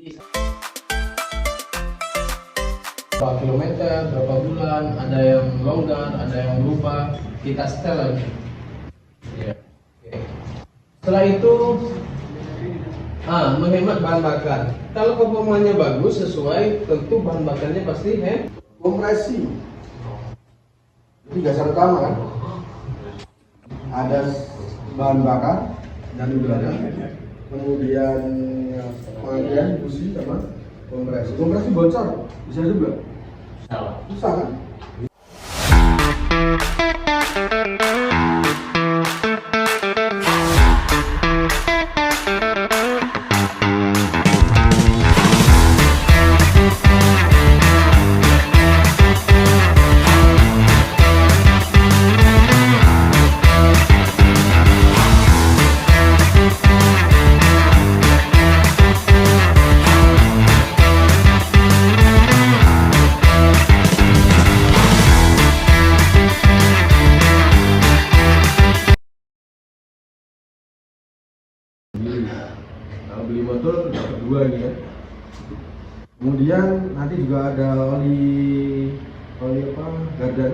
Berapa kilometer, berapa bulan, ada yang longgar, ada yang berubah, kita setel lagi. Ya. Oke. Setelah itu menghemat bahan bakar. Kalau performanya bagus sesuai, tentu bahan bakarnya pasti kompresi. Jadi dasar utama kan, ada bahan bakar dan udara, kemudian pengalian busi sama kompresi. Kompresi bocor bisa juga. salah. Susah kan? Kalau beli motor dapat dua ini ya. Kemudian nanti juga ada oli apa gardan.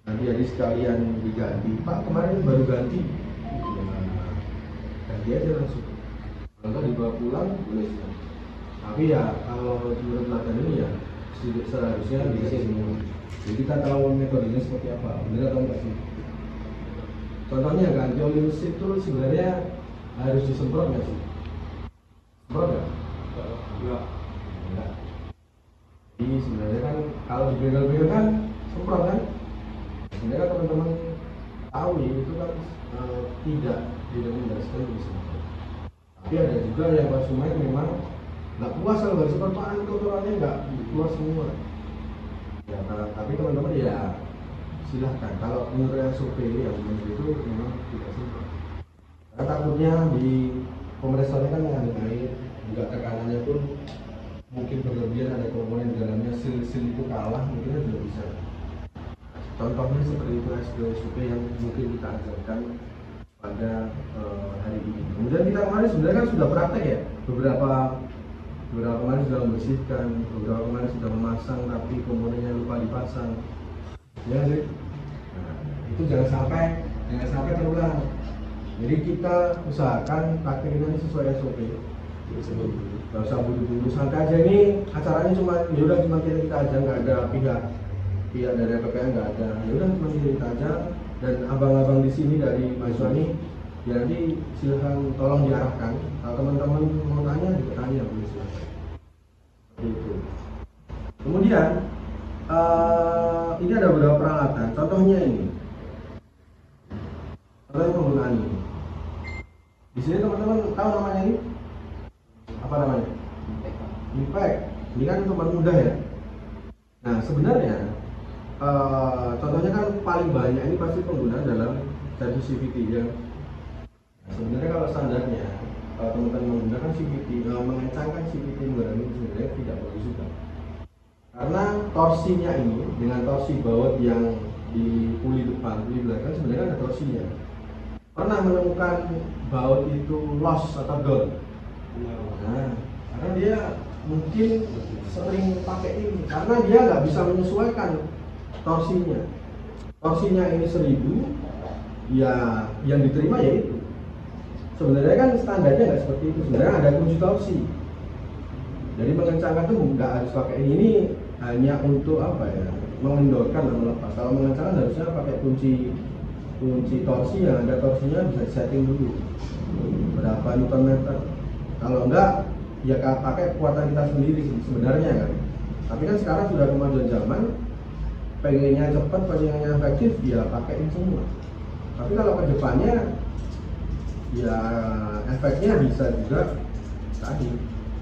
Nanti jadi sekalian diganti. Pak kemarin baru ganti. Nah, ganti aja langsung. Kalau nggak dibawa pulang boleh sih. Tapi ya kalau menurut Nathan ini ya seharusnya bisa semua. Jadi kita tahu metodenya seperti apa. Benar atau enggak sih? Contohnya ganti oli mesin itu sebenarnya harus disemprot nggak sih? Semprot nggak? Enggak. Enggak. Jadi sebenarnya kan kalau di bengkel-bengkel kan semprot kan? Sebenarnya teman-teman tahu ya itu kan tidak direkomendasikan untuk disemprot. Tapi ada juga yang konsumen memang nggak puas kalau nggak semprot, Pak, kotorannya nggak keluar semua. Ya, tapi teman-teman ya silahkan. Kalau menurut SOP yang itu memang tidak semprot. Karena takutnya di kompresornya kan ada air, juga tekanannya pun mungkin berlebihan, ada komponen di dalamnya, sil itu kalah, mungkin juga bisa. Contohnya seperti itu SOP yang mungkin kita ajarkan pada hari ini. Kemudian kita kemarin sebenarnya kan sudah praktek ya, beberapa kemarin sudah membersihkan, beberapa kemarin sudah memasang tapi komponennya lupa dipasang. Ya sih. Nah, itu jangan sampai terulang. Jadi kita usahakan praktekin sesuai SOP. Gak usah buru-buru, santai aja. Ini acaranya cuma kita aja, nggak ada pihak dari PPN, nggak ada. Ya udah cuma kita aja. Dan abang-abang di sini dari mahasiswa ini, ya nanti silahkan tolong diarahkan. Kalau teman-teman mau tanya, juga tanya boleh silahkan. Seperti itu. Kemudian ini ada beberapa peralatan. Contohnya ini. Contohnya penggunaan ini. Di sini teman-teman tahu namanya ini? Apa namanya? Impact. Ini kan untuk mudah ya. Nah sebenarnya contohnya kan paling banyak ini pasti penggunaan dalam sensor CVT ya. Nah, sebenarnya kalau standarnya kalau teman-teman menggunakan CVT, mengencangkan CVT menggunakan ini sebenarnya tidak bagus juga. Karena torsinya ini dengan torsi baut yang di puli depan, puli belakang sebenarnya ada torsinya. Pernah menemukan baut itu loss atau down? Nah, karena dia mungkin sering pakai ini, karena dia nggak bisa menyesuaikan torsinya. Torsinya ini 1000, ya yang diterima ya itu. Sebenarnya kan standarnya nggak seperti itu. Sebenarnya ada kunci torsi. Jadi mengencangkan tuh nggak harus pakai ini hanya untuk apa ya? Mengendorkan atau melepas. Kalau mengencangkan harusnya pakai kunci torsi, yang ada torsinya bisa setting dulu berapa Newton meter. Kalau enggak ya pakai kekuatan kita sendiri sebenarnya kan. Tapi kan sekarang sudah kemajuan zaman, pengennya cepat, pengennya efektif, ya pakaiin semua. Tapi kalau ke depannya ya efeknya bisa juga tadi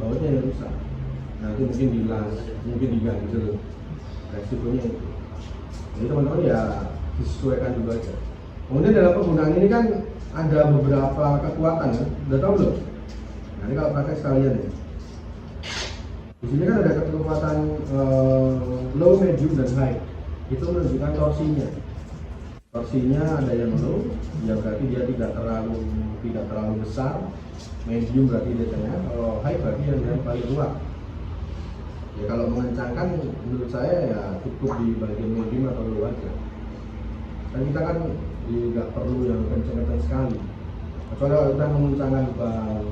bautnya yang rusak, nanti mungkin dilas, mungkin diganjel, resikonya itu. Jadi teman-teman ya disesuaikan dulu aja. Kemudian dalam penggunaan ini kan ada beberapa kekuatan kan, udah tahu belum? Nah ini kalau pakai sekalian ya. Di sini kan ada kekuatan low, medium, dan high. Itu menunjukkan torsinya. torsinya ada yang low, ya berarti dia tidak terlalu besar. Medium berarti dia tengah. Kalau high berarti yang paling kuat. Ya kalau mengencangkan menurut saya ya cukup di bagian medium atau low aja. Dan kita kan tidak perlu yang kencang-kencang sekali. Kecuali kalau kita mengencangkan ban,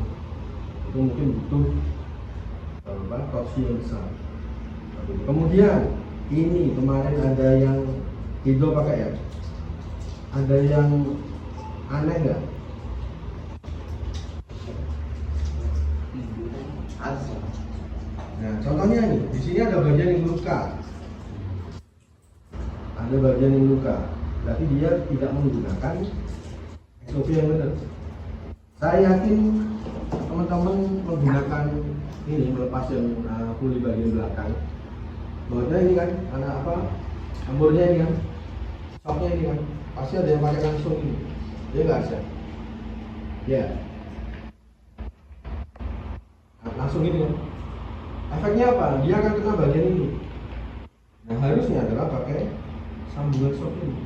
itu mungkin butuh torsi yang besar. Kemudian ini kemarin ada yang Indo pakai ya, ada yang aneh nggak? Nah contohnya nih, di sini ada bagian yang luka, berarti dia tidak menggunakan SOP yang benar. Saya yakin teman-teman menggunakan ini melepas yang puli bagian belakang. Bahannya ini kan, anak apa? Amburnya ini kan, shocknya ini kan, pasti ada yang pakai langsung ini. Dia nggak ada. Ya. Nah, langsung ini kan. Efeknya apa? Dia akan kena bagian ini. Nah harusnya adalah pakai sambungan shock ini.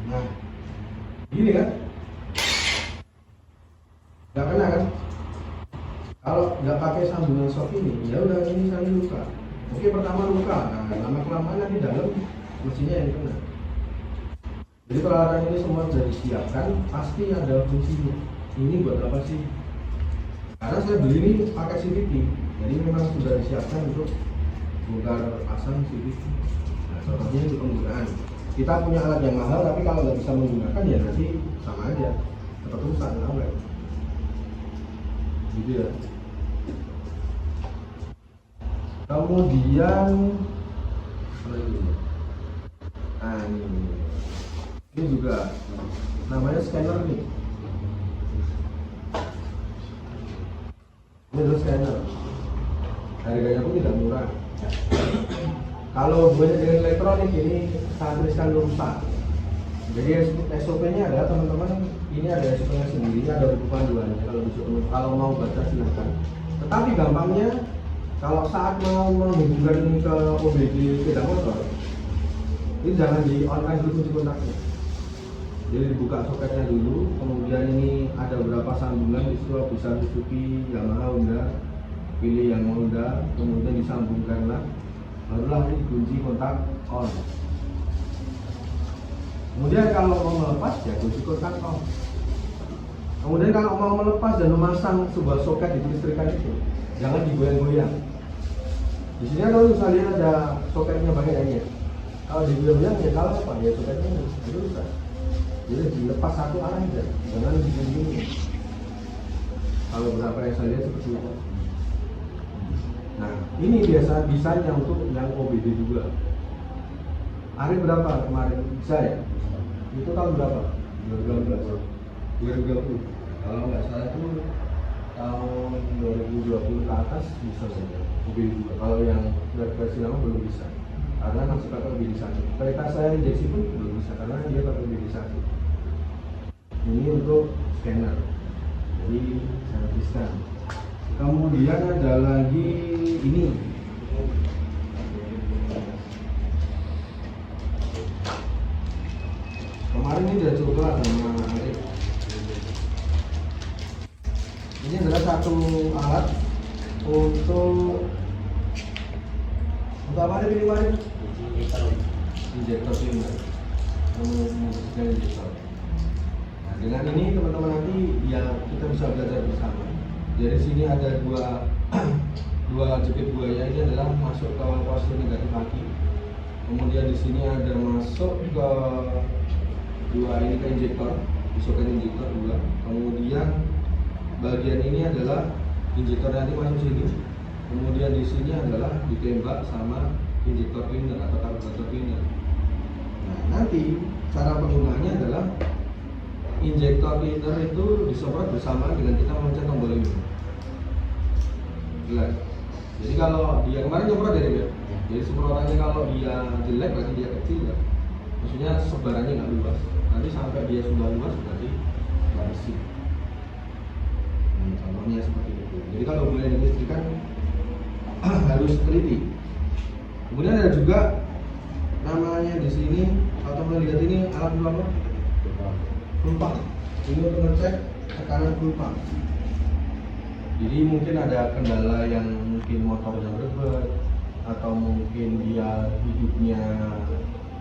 Nah, gini kan, nggak kena kan? Kalau nggak pakai sambungan shock ini, ya udah ini saya luka. Oke pertama luka, nah lama kelamaan nanti dalam mesinnya yang kena. Jadi peralatan ini semua sudah disiapkan, pasti ada fungsinya. Ini buat apa sih? Karena saya beli ini pakai CVT, jadi memang sudah disiapkan untuk bongkar pasang CVT. Nah contohnya untuk penggunaan. Kita punya alat yang mahal, tapi kalau nggak bisa menggunakan ya nanti sama aja, tetap rusak dan awet. Gitu ya. Kemudian nah ini juga namanya scanner nih. Ini adalah scanner. Harganya pun tidak murah. Kalau hubungannya dengan elektronik ini saya tuliskan rusak. Jadi SOP-nya adalah teman-teman ini ada SOP-nya sendiri, ada buku panduannya. Kalau mau baca silakan. Tetapi gampangnya kalau saat mau menghubungkan ini ke OBD sepeda motor, ini jangan di on kan dulu kunci kontaknya. Jadi dibuka soketnya dulu, kemudian ini ada beberapa sambungan di situ bisa Suzuki, Yamaha, Honda, pilih yang Honda, kemudian disambungkanlah. Barulah ini kunci kontak on. Kemudian kalau mau melepas ya kunci kontak off. Kemudian kalau mau melepas dan memasang sebuah soket di listrikan itu, jangan digoyang-goyang. Di sini kalau misalnya ada soketnya bagiannya, kalau digoyang-goyang ya kalau apa ya soketnya itu rusak. Jadi dilepas satu arah aja, jangan digini-gini. Kalau berapa yang saya lihat seperti itu. Nah, ini biasa bisanya untuk yang OBD juga. Hari berapa kemarin bisa ya? Itu tahun berapa? 2020. Kalau nggak salah itu tahun 2020 ke atas bisa saja OBD juga. Kalau yang versi lama belum bisa, karena masih pakai OBD 1. Kereta saya injeksi pun belum bisa karena dia pakai OBD 1. Ini untuk scanner, jadi saya tuliskan. Kemudian ada lagi ini. Kemarin ini sudah coba sama Arif. Ini adalah satu alat untuk apa ada pilih kemarin? Injektor cleaner. Injektor. Nah, dengan ini teman-teman nanti ya kita bisa belajar bersama. Jadi sini ada dua jepit buaya, ini adalah masuk ke posisi negatif kaki. Kemudian di sini ada masuk ke dua ini ke injektor, disoket injektor dua. Kemudian bagian ini adalah injektor nanti masuk sini. Kemudian di sini adalah ditembak sama injektor cleaner atau karburator cleaner. Nah, nanti cara penggunaannya adalah injektor cleaner itu disemprot bersama dengan kita memencet tombol ini. Jelas. Jadi kalau dia kemarin nyemprot ya, jadi semprotannya kalau dia jelek berarti dia kecil ya. Maksudnya sebarannya nggak luas. nanti sampai dia sudah luas berarti bersih. Contohnya seperti itu. Jadi kalau mulai dilistrikan harus teliti. Kemudian ada juga namanya di sini, atau melihat ini alat dulu apa? Pelumpang. Ini untuk ngecek tekanan pelumpang. Jadi mungkin ada kendala yang mungkin motornya berbet, atau mungkin dia hidupnya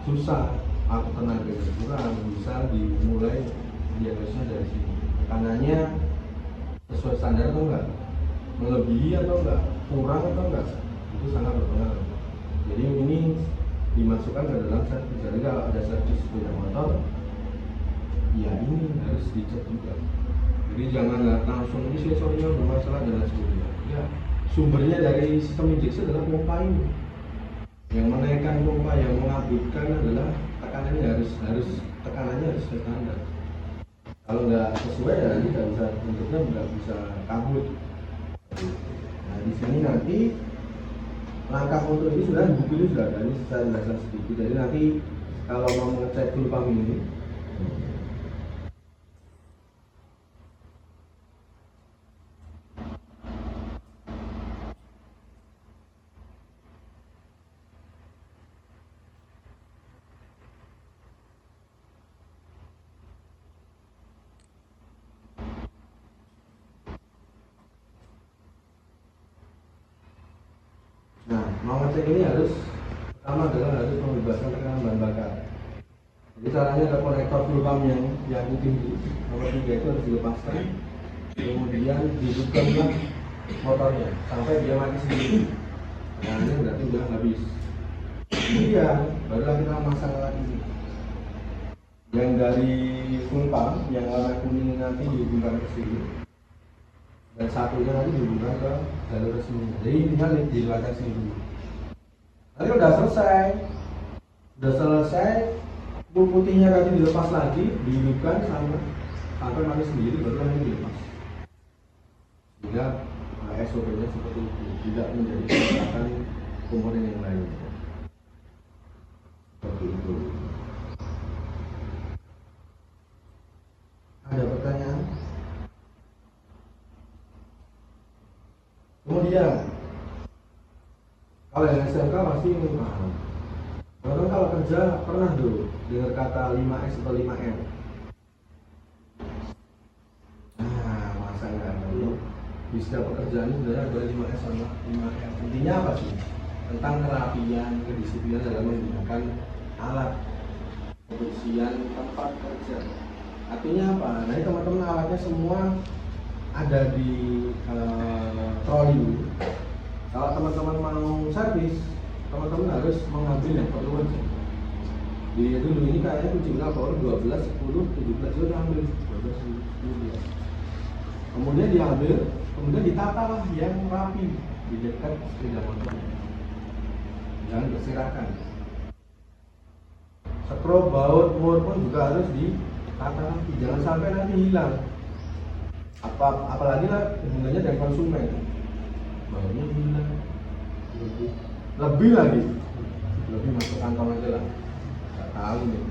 susah atau tenaga kurang, bisa dimulai diagnosisnya dari sini. Tekanannya sesuai standar atau enggak, melebihi atau enggak, kurang atau enggak, itu sangat berpengaruh. Jadi ini dimasukkan ke dalam servis. Jadi kalau ada servis sepeda motor, ya ini harus dicek juga. Jadi jangan langsung ini sensornya bermasalah dan lain sebagainya. Ya, sumbernya dari sistem injeksi adalah pompa ini. Yang menaikkan pompa, yang mengabutkan adalah tekanannya harus tekanannya harus standar. Kalau nggak sesuai ya nanti nggak bisa, bentuknya nggak bisa kabut. Nah di sini nanti langkah untuk ini sudah buku ini sudah ada, ini saya jelaskan sedikit. Jadi nanti kalau mau mengecek pelumpang ini, mau ngecek ini harus pertama adalah harus membebaskan tekanan bahan bakar. Jadi caranya ada konektor full pump yang tinggi, nomor 3 itu harus dilepaskan, kemudian dihidupkanlah motornya sampai dia mati sendiri. Nah ini berarti udah habis. Kemudian barulah kita masang lagi yang dari full pump yang warna kuning nanti dihubungkan ke sini, dan satunya nanti dihubungkan ke jalur resmi. Jadi tinggal diluarkan sini dulu. Nanti udah selesai, bul putihnya tadi dilepas lagi, dihidupkan sampai mati sendiri, baru nanti dilepas. Sehingga SOP-nya seperti itu, tidak menjadi kesalahan komponen yang lain. Seperti itu. Ada pertanyaan? Kemudian kalau yang SMK pasti paham. Orang kalau kerja pernah dulu dengar kata 5S atau 5M. Nah, masa nggak tahu. Di setiap pekerjaan sebenarnya ada 5S sama 5M. Intinya apa sih? Tentang kerapian, kedisiplinan dalam menggunakan alat, kebersihan tempat kerja. Artinya apa? Nah, ini teman-teman alatnya semua ada di troli. Kalau teman-teman mau servis, teman-teman harus mengambil yang perlu aja. Dilihat dulu, ini kayaknya kucingnya power 12, 10, 17 sudah ambil 12, 10. Kemudian diambil, kemudian ditata lah yang rapi di dekat sepeda motor. Jangan berserakan. Skrup, baut, mur pun juga harus ditata lagi. Jangan sampai nanti hilang. Apalagi lah hubungannya dengan konsumen. Bautnya hilang. Lebih lagi. Lebih masuk kantong aja lah. Nggak tahu nih.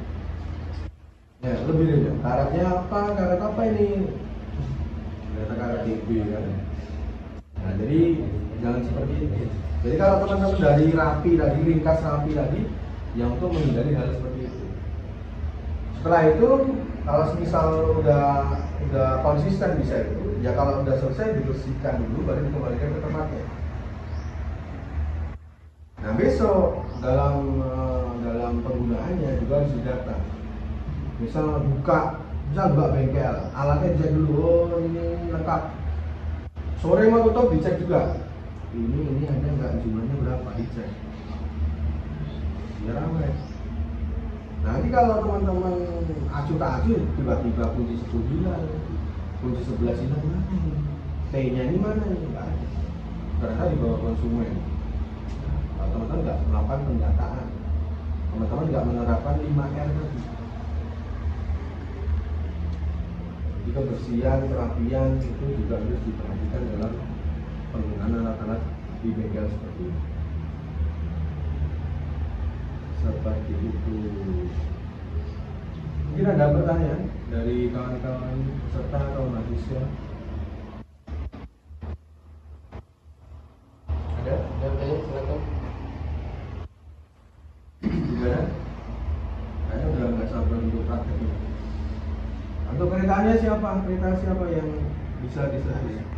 Ya, lebih aja. Karetnya apa? Karet apa ini? Ternyata karet DB kan. Nah, jadi jangan seperti itu. Jadi kalau teman-teman dari rapi tadi, ringkas rapi tadi, yang untuk menghindari hal seperti itu. Setelah itu, kalau misal udah konsisten bisa itu, ya kalau udah selesai dibersihkan dulu, baru dikembalikan ke tempatnya. Nah besok dalam penggunaannya juga harus didata. Misal buka bengkel, alatnya dicek dulu, oh ini lengkap. Sore mau tutup dicek juga. Ini ada nggak jumlahnya berapa, dicek. Biar ramai. Nanti kalau teman-teman acuh tak acuh, tiba-tiba kunci 10 hilang, kunci 11 hilang, mana ini? T-nya ini mana ini? Nggak ada. Ternyata dibawa konsumen. Kalau teman-teman nggak melakukan pendataan, teman-teman nggak menerapkan 5R tadi. Jadi kebersihan, kerapian itu juga harus diperhatikan dalam penggunaan alat-alat di bengkel seperti ini. Seperti itu. Mungkin ada pertanyaan dari kawan-kawan peserta atau mahasiswa? Ada pertanyaan, silakan. Gimana? Kayaknya udah nggak sabar untuk praktek ini. Untuk keretanya siapa? Kereta siapa yang bisa diservis?